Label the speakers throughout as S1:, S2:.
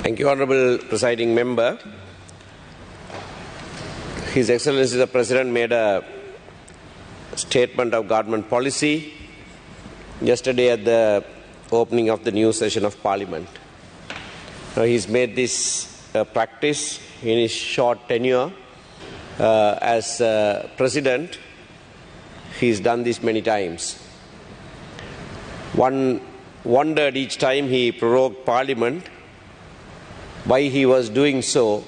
S1: Thank you, Honourable Presiding Member. His Excellency the President made a statement of government policy yesterday at the opening of the new session of Parliament. Now, he's made this practice in his short tenure as President. He's done this many times. One wondered each time he prorogued Parliament why he was doing so.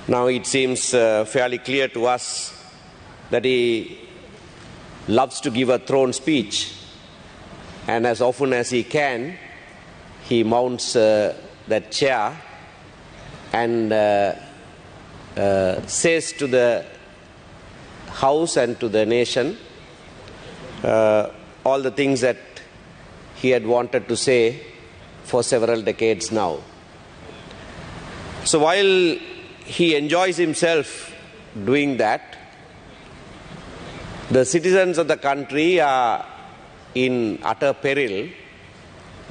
S1: Now it seems fairly clear to us that he loves to give a throne speech, and as often as he can, he mounts that chair and says to the House and to the nation all the things that he had wanted to say for several decades now. So while he enjoys himself doing that, the citizens of the country are in utter peril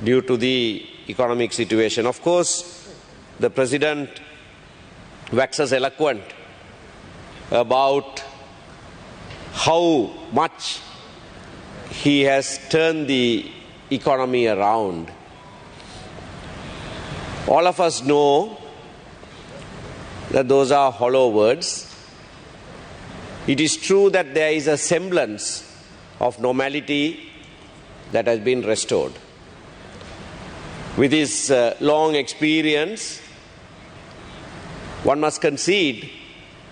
S1: due to the economic situation. Of course, the President waxes eloquent about how much he has turned the economy around. All of us know that those are hollow words. It is true that there is a semblance of normality that has been restored. With his long experience, one must concede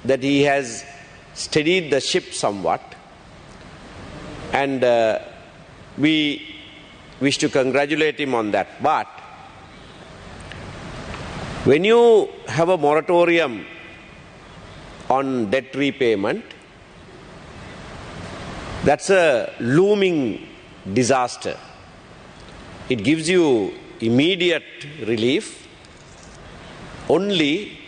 S1: that he has steadied the ship somewhat, and we wish to congratulate him on that. But when you have a moratorium on debt repayment, that's a looming disaster. It gives you immediate relief only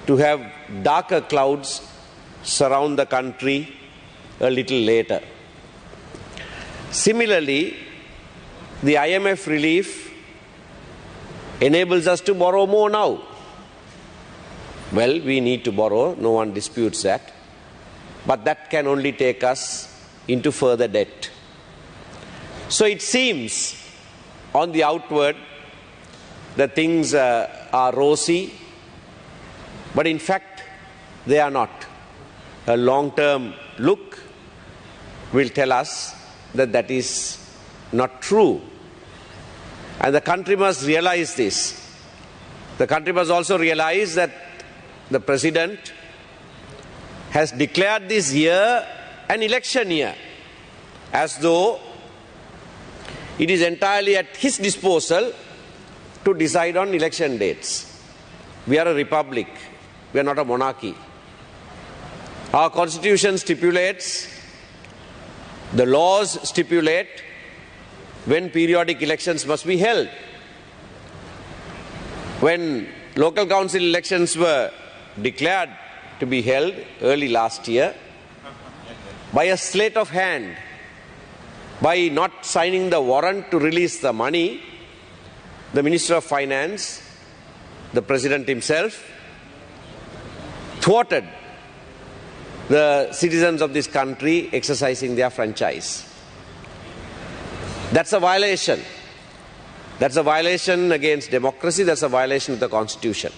S1: to have darker clouds surround the country a little later. Similarly, the IMF relief enables us to borrow more now. Well, we need to borrow, no one disputes that, but that can only take us into further debt. So it seems on the outward that things are rosy, but in fact they are not. A long-term look will tell us that that is not true. And the country must realize this. The country must also realize that the President has declared this year an election year, as though it is entirely at his disposal to decide on election dates. We are a republic. We are not a monarchy. Our constitution stipulates, the laws stipulate when periodic elections must be held. When local council elections were declared to be held early last year, by a sleight of hand, by not signing the warrant to release the money, the Minister of Finance, the President himself, thwarted the citizens of this country exercising their franchise. That's a violation. That's a violation against democracy. That's a violation of the Constitution.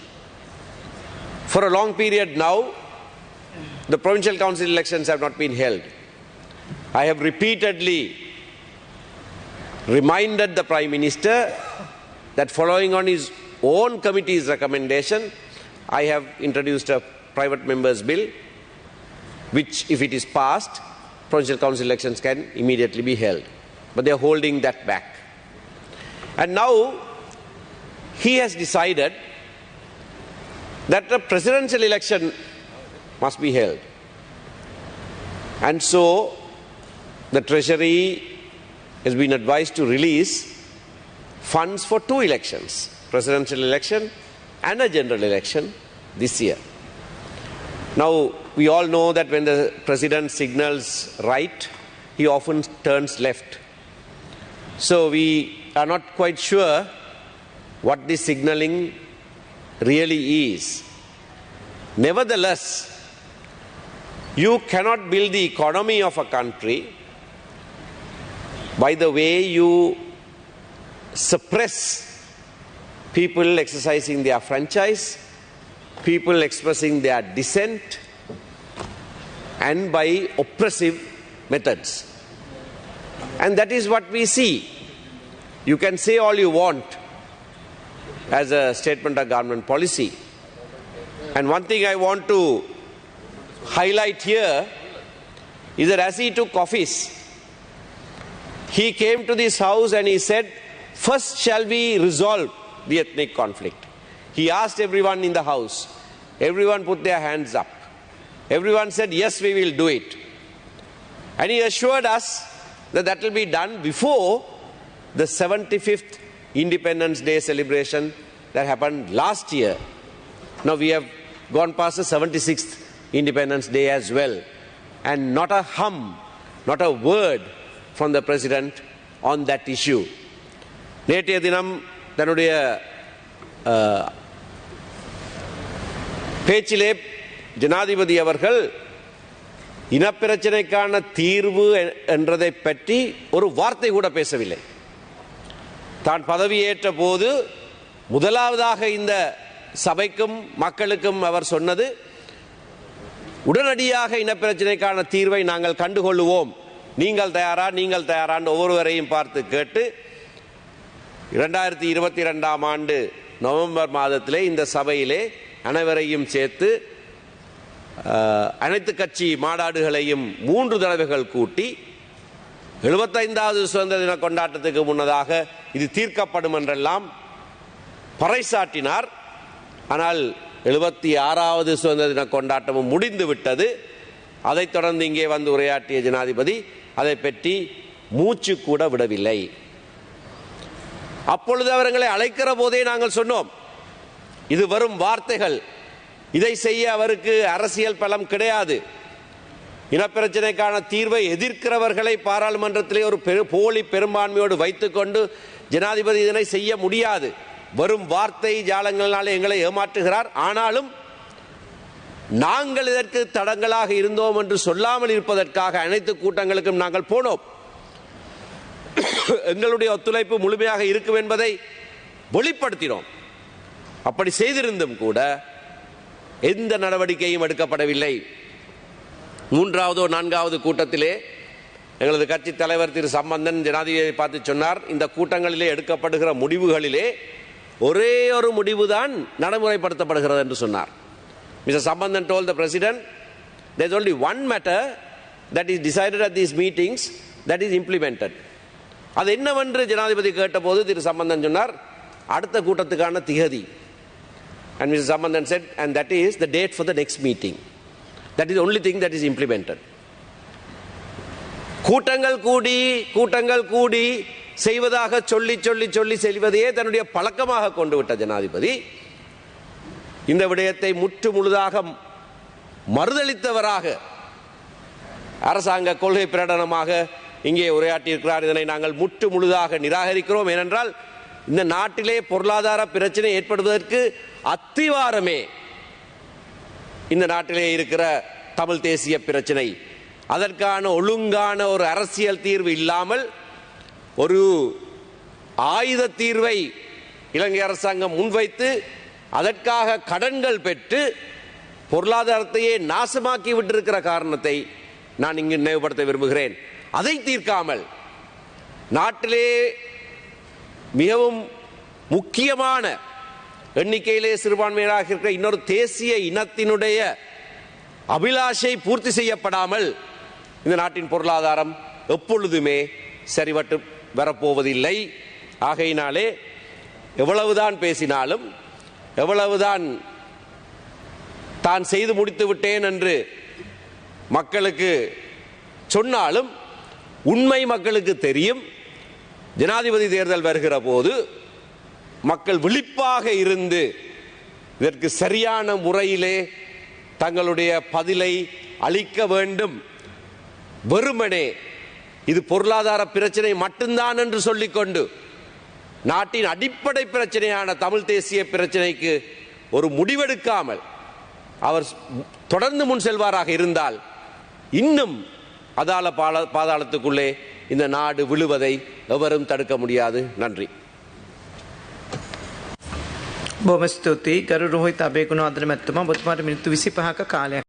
S1: For a long period now, the provincial council elections have not been held. I have repeatedly reminded the Prime Minister that following on his own committee's recommendation, I have introduced a private member's bill which, if it is passed, provincial council elections can immediately be held. But they are holding that back. And now he has decided that a presidential election must be held. And so the Treasury has been advised to release funds for two elections, presidential election and a general election this year. Now, we all know that when the President signals right, he often turns left. So we are not quite sure what the signaling really is. Nevertheless, you cannot build the economy of a country by the way you suppress people exercising their franchise, people expressing their dissent, and by oppressive methods. And that is what we see. You can say all you want as a statement of government policy. And one thing I want to highlight here is that as he took office, he came to this house and he said, first shall we resolve the ethnic conflict. He asked everyone in the house. Everyone put their hands up. Everyone said, yes, we will do it. And he assured us that that will be done before the 75th Independence Day celebration that happened last year. Now we have gone past the 76th Independence Day as well. And not a hum, not a word from the President on that issue. நேற்றைய தினம் தன்னுடைய பேச்சிலே ஜனாதிபதி அவர்கள் இனப்பிரச்சனைக்கான தீர்வு என்றதை பற்றி ஒரு வார்த்தை கூட பேசவில்லை. தான் பதவியேற்ற போது முதலாவதாக இந்த சபைக்கும் மக்களுக்கும் அவர் சொன்னது, உடனடியாக இனப்பிரச்சனைக்கான தீர்வை நாங்கள் கண்டுகொள்ளுவோம், நீங்கள் தயாரா நீங்கள் தயாரான்னு ஒவ்வொருவரையும் பார்த்து கேட்டு 2022ஆம் ஆண்டு நவம்பர் மாதத்திலே இந்த சபையிலே அனைவரையும் சேர்த்து அனைத்து கட்சி மாநாடுகளையும் 3 தடவைகள் கூட்டி 75வது சுதந்திர தின கொண்டாட்டத்துக்கு முன்னதாக இது தீர்க்கப்படும் என்றெல்லாம் பறைசாற்றினார். ஆனால் 76வது சுதந்திர தின கொண்டாட்டமும் முடிந்து விட்டது. அதைத் தொடர்ந்து இங்கே வந்து உரையாற்றிய ஜனாதிபதி அதை பற்றி மூச்சு கூட விடவில்லை. அப்பொழுது அவர்களை அழைக்கிற போதே நாங்கள் சொன்னோம், இது வெறும் வார்த்தைகள், இதை செய்ய அவருக்கு அரசியல் பலம் கிடையாது. இனப்பிரச்சனைக்கான தீர்வை எதிர்க்கிறவர்களை பாராளுமன்றத்திலே ஒரு போலி பெரும்பான்மையோடு வைத்துக்கொண்டு ஜனாதிபதி இதனை செய்ய முடியாது. வெறும் வார்த்தை ஜாலங்களினாலே எங்களை ஏமாற்றுகிறார். ஆனாலும் நாங்கள் இதற்கு தடங்களாக இருந்தோம் என்று சொல்லாமல் இருப்பதற்காக அனைத்து கூட்டங்களுக்கும் நாங்கள் போனோம். எங்களுடைய ஒத்துழைப்பு முழுமையாக இருக்கும் என்பதை வெளிப்படுத்தினோம். அப்படி செய்திருந்தும் கூட எந்த நடவடிக்கையும் எடுக்கப்படவில்லை. 3வது 4வது கூட்டத்திலே எங்களது கட்சி தலைவர் திரு சம்பந்தன் ஜனாதிபதியை பார்த்து சொன்னார், இந்த கூட்டங்களிலே எடுக்கப்படுகிற முடிவுகளிலே ஒரே ஒரு முடிவுதான் நடைமுறைப்படுத்தப்படுகிறது என்று சொன்னார். Mr. Sambandhan told the President, there is only one matter that is decided at these meetings that is implemented. அது என்னவென்று ஜனாதிபதி கேட்டபோது திரு சம்பந்தன் சொன்னார், அடுத்த கூட்டத்துக்கான திகதி. And Mr. Sambandhan said, and that is the date for the next meeting. That is the only thing that is implemented. கூட்டங்கள் கூடி செய்வதாக சொல்லி சொல்லி சொல்லி செல்வதையே தன்னுடைய பழக்கமாக கொண்டு விட்ட ஜனாதிபதி இந்த விடயத்தை முற்று முழுதாக மறுதளித்தவராக அரசாங்க கொள்கை பிரகடனமாக இங்கே உரையாற்றியிருக்கிறார். இதனை நாங்கள் முற்று முழுதாக நிராகரிக்கிறோம். ஏனென்றால் இந்த நாட்டிலே பொருளாதார பிரச்சனை ஏற்படுவதற்கு அத்திவாரமே இந்த நாட்டிலே இருக்கிற தமிழ் தேசிய பிரச்சனை. அதற்கான ஒழுங்கான ஒரு அரசியல் தீர்வு இல்லாமல் ஒரு ஆயுத தீர்வை இலங்கை அரசாங்கம் முன்வைத்து அதற்காக கடன்கள் பெற்று பொருளாதாரத்தையே நாசமாக்கி விட்டிருக்கிற காரணத்தை நான் இங்கு நினைவுபடுத்த விரும்புகிறேன். அதை தீர்க்காமல் நாட்டிலே மிகவும் முக்கியமான எண்ணிக்கையிலே சிறுபான்மையினராக இருக்கிற இன்னொரு தேசிய இனத்தினுடைய அபிலாஷை பூர்த்தி செய்யப்படாமல் இந்த நாட்டின் பொருளாதாரம் எப்பொழுதுமே சரிவட்டு வரப்போவதில்லை. ஆகையினாலே எவ்வளவுதான் பேசினாலும் எவ்வளவுதான் தான் செய்து முடித்து விட்டேன் என்று மக்களுக்கு சொன்னாலும் உண்மை மக்களுக்கு தெரியும். ஜனாதிபதி தேர்தல் வருகிற போது மக்கள் விழிப்பாக இருந்து இதற்கு சரியான முறையிலே தங்களுடைய பதிலை அளிக்க வேண்டும். வெறுமனே இது பொருளாதார பிரச்சனை மட்டும்தான் என்று சொல்லிக்கொண்டு நாட்டின் அடிப்படை பிரச்சனையான தமிழ் தேசிய பிரச்சனைக்கு ஒரு முடிவெடுக்காமல் அவர் தொடர்ந்து முன் செல்வாராக இருந்தால் இன்னும் அதால பாதாளத்துக்குள்ளே இந்த நாடு விழுவதை எவரும் தடுக்க முடியாது. நன்றி.
S2: බොහොම ස්තුතියි ගරු රෝහිත අබේගුණ ආදර මැතිතුමා. ඔබතුමාට මිනිත්තු 25ක කාලයක්